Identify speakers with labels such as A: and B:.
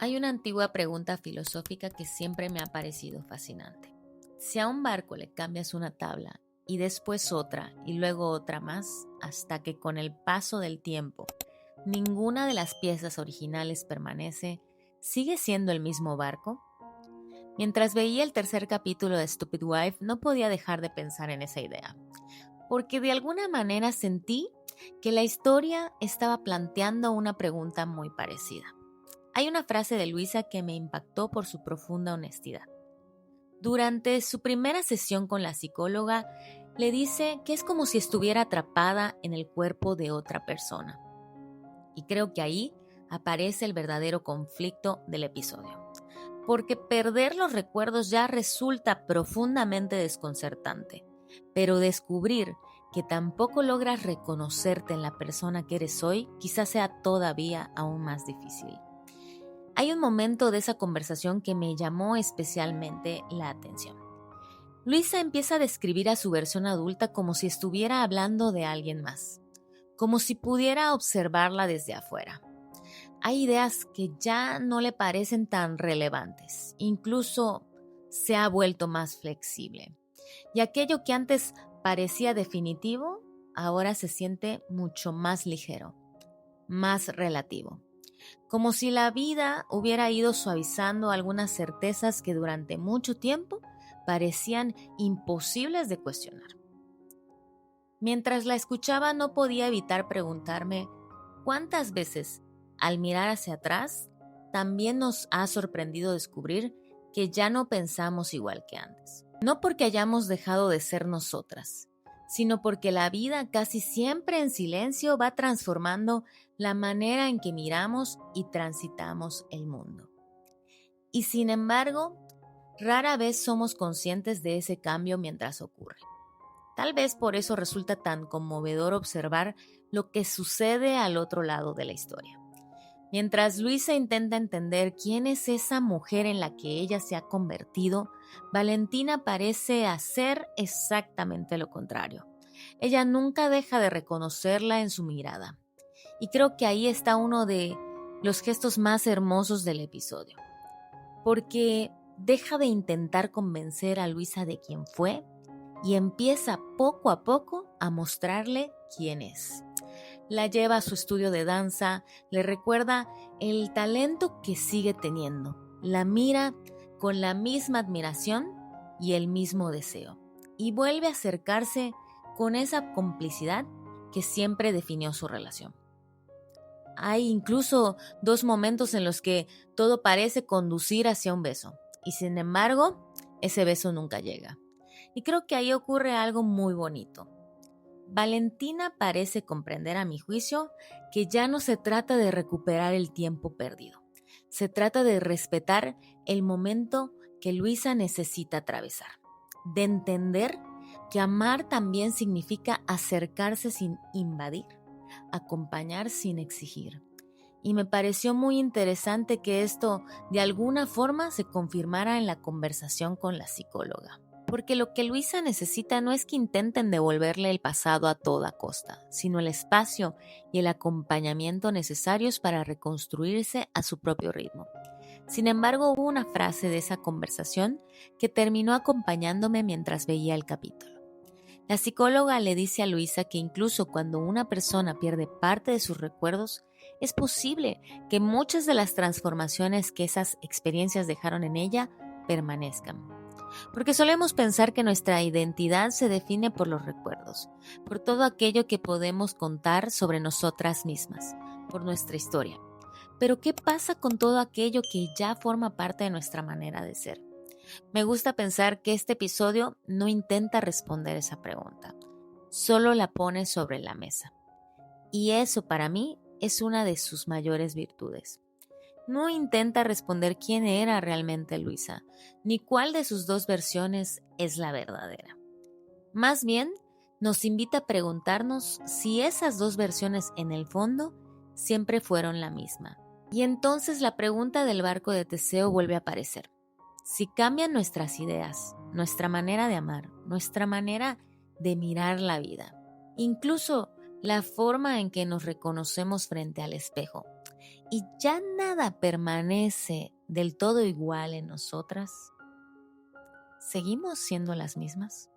A: Hay una antigua pregunta filosófica que siempre me ha parecido fascinante. Si a un barco le cambias una tabla y después otra y luego otra más, hasta que con el paso del tiempo ninguna de las piezas originales permanece, ¿sigue siendo el mismo barco? Mientras veía el tercer capítulo de Stupid Wife, no podía dejar de pensar en esa idea, porque de alguna manera sentí que la historia estaba planteando una pregunta muy parecida. Hay una frase de Luisa que me impactó por su profunda honestidad. Durante su primera sesión con la psicóloga, le dice que es como si estuviera atrapada en el cuerpo de otra persona. Y creo que ahí aparece el verdadero conflicto del episodio. Porque perder los recuerdos ya resulta profundamente desconcertante, pero descubrir que tampoco logras reconocerte en la persona que eres hoy quizás sea todavía aún más difícil. Hay un momento de esa conversación que me llamó especialmente la atención. Luisa empieza a describir a su versión adulta como si estuviera hablando de alguien más, como si pudiera observarla desde afuera. Hay ideas que ya no le parecen tan relevantes, incluso se ha vuelto más flexible. Y aquello que antes parecía definitivo, ahora se siente mucho más ligero, más relativo. Como si la vida hubiera ido suavizando algunas certezas que durante mucho tiempo parecían imposibles de cuestionar. Mientras la escuchaba no podía evitar preguntarme cuántas veces, al mirar hacia atrás, también nos ha sorprendido descubrir que ya no pensamos igual que antes. No porque hayamos dejado de ser nosotras, sino porque la vida casi siempre en silencio va transformando la manera en que miramos y transitamos el mundo. Y sin embargo, rara vez somos conscientes de ese cambio mientras ocurre. Tal vez por eso resulta tan conmovedor observar lo que sucede al otro lado de la historia. Mientras Luisa intenta entender quién es esa mujer en la que ella se ha convertido, Valentina parece hacer exactamente lo contrario. Ella nunca deja de reconocerla en su mirada. Y creo que ahí está uno de los gestos más hermosos del episodio. Porque deja de intentar convencer a Luisa de quién fue y empieza poco a poco a mostrarle quién es. La lleva a su estudio de danza, le recuerda el talento que sigue teniendo, la mira con la misma admiración y el mismo deseo, y vuelve a acercarse con esa complicidad que siempre definió su relación. Hay incluso dos momentos en los que todo parece conducir hacia un beso, y sin embargo, ese beso nunca llega. Y creo que ahí ocurre algo muy bonito. Valentina parece comprender, a mi juicio, que ya no se trata de recuperar el tiempo perdido. Se trata de respetar el momento que Luisa necesita atravesar. De entender que amar también significa acercarse sin invadir, acompañar sin exigir. Y me pareció muy interesante que esto de alguna forma se confirmara en la conversación con la psicóloga. Porque lo que Luisa necesita no es que intenten devolverle el pasado a toda costa, sino el espacio y el acompañamiento necesarios para reconstruirse a su propio ritmo. Sin embargo, hubo una frase de esa conversación que terminó acompañándome mientras veía el capítulo. La psicóloga le dice a Luisa que incluso cuando una persona pierde parte de sus recuerdos, es posible que muchas de las transformaciones que esas experiencias dejaron en ella permanezcan. Porque solemos pensar que nuestra identidad se define por los recuerdos, por todo aquello que podemos contar sobre nosotras mismas, por nuestra historia. Pero ¿qué pasa con todo aquello que ya forma parte de nuestra manera de ser? Me gusta pensar que este episodio no intenta responder esa pregunta, solo la pone sobre la mesa. Y eso para mí es una de sus mayores virtudes. No intenta responder quién era realmente Luisa, ni cuál de sus dos versiones es la verdadera. Más bien, nos invita a preguntarnos si esas dos versiones en el fondo siempre fueron la misma. Y entonces la pregunta del barco de Teseo vuelve a aparecer. Si cambian nuestras ideas, nuestra manera de amar, nuestra manera de mirar la vida, incluso la forma en que nos reconocemos frente al espejo, y ya nada permanece del todo igual en nosotras, ¿seguimos siendo las mismas?